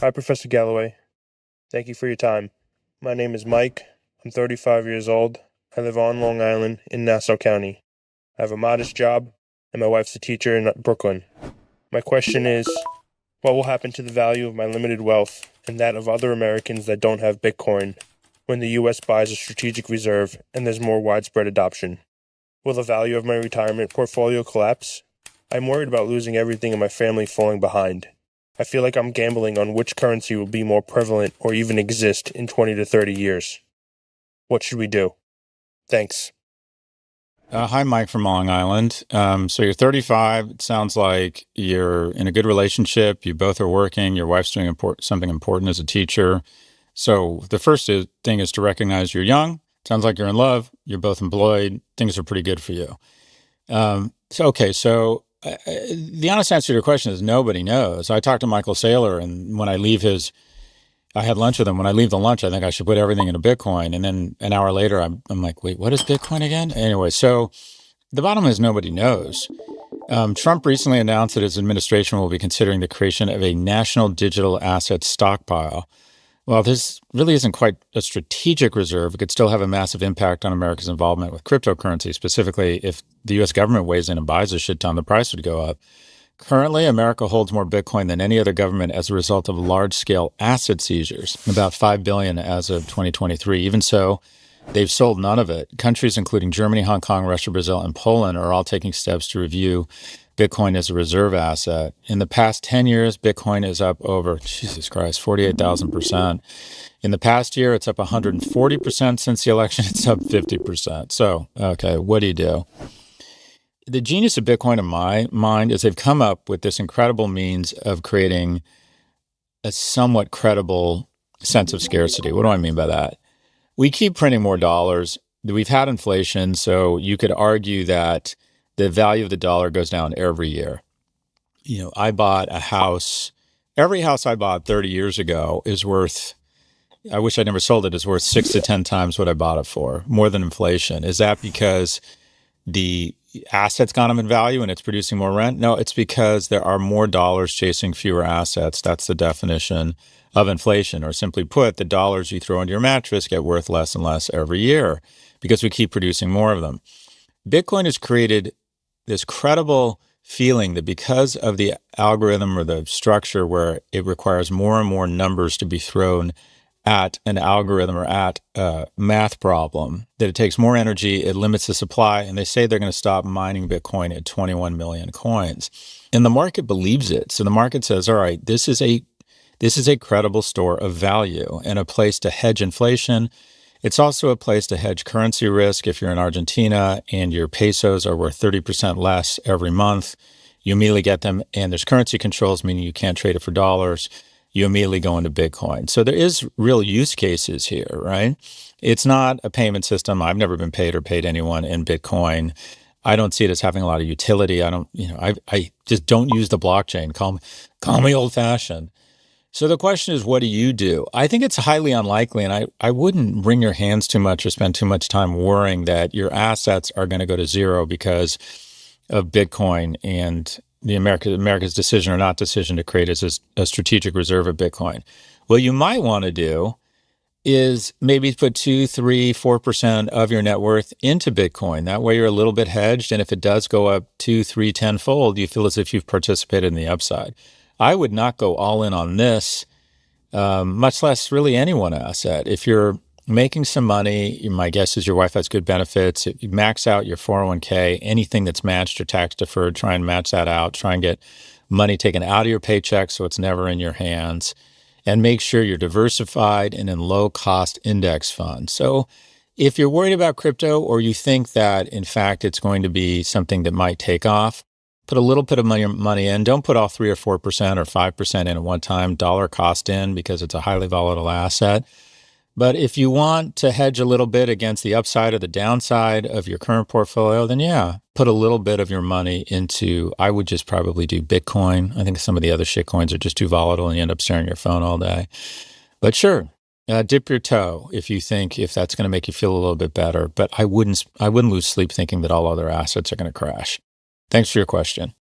Hi, Professor Galloway. Thank you for your time. My name is Mike. I'm 35 years old. I live on Long Island in Nassau County. I have a modest job, and my wife's a teacher in Brooklyn. My question is, what will happen to the value of my limited wealth and that of other Americans that don't have Bitcoin when the U.S. buys a strategic reserve and there's more widespread adoption? Will the value of my retirement portfolio collapse? I'm worried about losing everything and my family falling behind. I feel like I'm gambling on which currency will be more prevalent or even exist in 20 to 30 years. What should we do? Thanks. Hi, Mike from Long Island. So you're 35. It sounds like you're in a good relationship. You both are working. Your wife's doing something important as a teacher. So the first thing is to recognize you're young. Sounds like you're in love. You're both employed. Things are pretty good for you. So the honest answer to your question is nobody knows. I talked to Michael Saylor, and when I had lunch with him. When I leave the lunch, I think I should put everything into Bitcoin. And then an hour later, I'm like, wait, what is Bitcoin again? Anyway, so the bottom is nobody knows. Trump recently announced that his administration will be considering the creation of a national digital asset stockpile. Well, this really isn't quite a strategic reserve. It could still have a massive impact on America's involvement with cryptocurrency. Specifically, if the U.S. government weighs in and buys a shit ton, the price would go up. Currently, America holds more Bitcoin than any other government as a result of large-scale asset seizures, about $5 billion as of 2023. Even so, they've sold none of it. Countries including Germany, Hong Kong, Russia, Brazil, and Poland are all taking steps to review Bitcoin as a reserve asset. In the past 10 years, Bitcoin is up over, Jesus Christ, 48,000%. In the past year, it's up 140%. Since the election, it's up 50%. So, okay, what do you do? The genius of Bitcoin in my mind is they've come up with this incredible means of creating a somewhat credible sense of scarcity. What do I mean by that? We keep printing more dollars. We've had inflation, so you could argue that the value of the dollar goes down every year. You know, I bought a house. Every house I bought 30 years ago is worth, I wish I never sold it, is worth 6 to 10 times what I bought it for, more than inflation. Is that because the asset's gone up in value and it's producing more rent? No, it's because there are more dollars chasing fewer assets. That's the definition of inflation. Or simply put, the dollars you throw into your mattress get worth less and less every year because we keep producing more of them. Bitcoin has created this credible feeling that because of the algorithm or the structure where it requires more and more numbers to be thrown at an algorithm or at a math problem, that it takes more energy, it limits the supply, and they say they're going to stop mining Bitcoin at 21 million coins. And the market believes it. So the market says, all right, this is a credible store of value and a place to hedge inflation. It's also a place to hedge currency risk. If you're in Argentina and your pesos are worth 30% less every month, you immediately get them, and there's currency controls, meaning you can't trade it for dollars. You immediately go into Bitcoin. So there is real use cases here, right? It's not a payment system. I've never been paid or paid anyone in Bitcoin. I don't see it as having a lot of utility. I just don't use the blockchain. Call me old fashioned. So the question is, what do you do? I think it's highly unlikely, and I wouldn't wring your hands too much or spend too much time worrying that your assets are going to go to zero because of Bitcoin and America's decision or not decision to create a strategic reserve of Bitcoin. What you might want to do is maybe put 2, 3, 4% of your net worth into Bitcoin. That way you're a little bit hedged. And if it does go up 2, 3, 10-fold, you feel as if you've participated in the upside. I would not go all in on this, much less really any one asset. If you're making some money, my guess is your wife has good benefits. If you max out your 401k, anything that's matched or tax deferred, try and match that out. Try and get money taken out of your paycheck so it's never in your hands. And make sure you're diversified and in low-cost index funds. So if you're worried about crypto or you think that, in fact, it's going to be something that might take off, put a little bit of money in. Don't put all 3 or 4% or 5% in at one time. Dollar cost in because it's a highly volatile asset. But if you want to hedge a little bit against the upside or the downside of your current portfolio, then yeah, put a little bit of your money into, I would just probably do Bitcoin. I think some of the other shit coins are just too volatile and you end up staring at your phone all day. But sure, dip your toe if you think if that's going to make you feel a little bit better. But I wouldn't lose sleep thinking that all other assets are going to crash. Thanks for your question.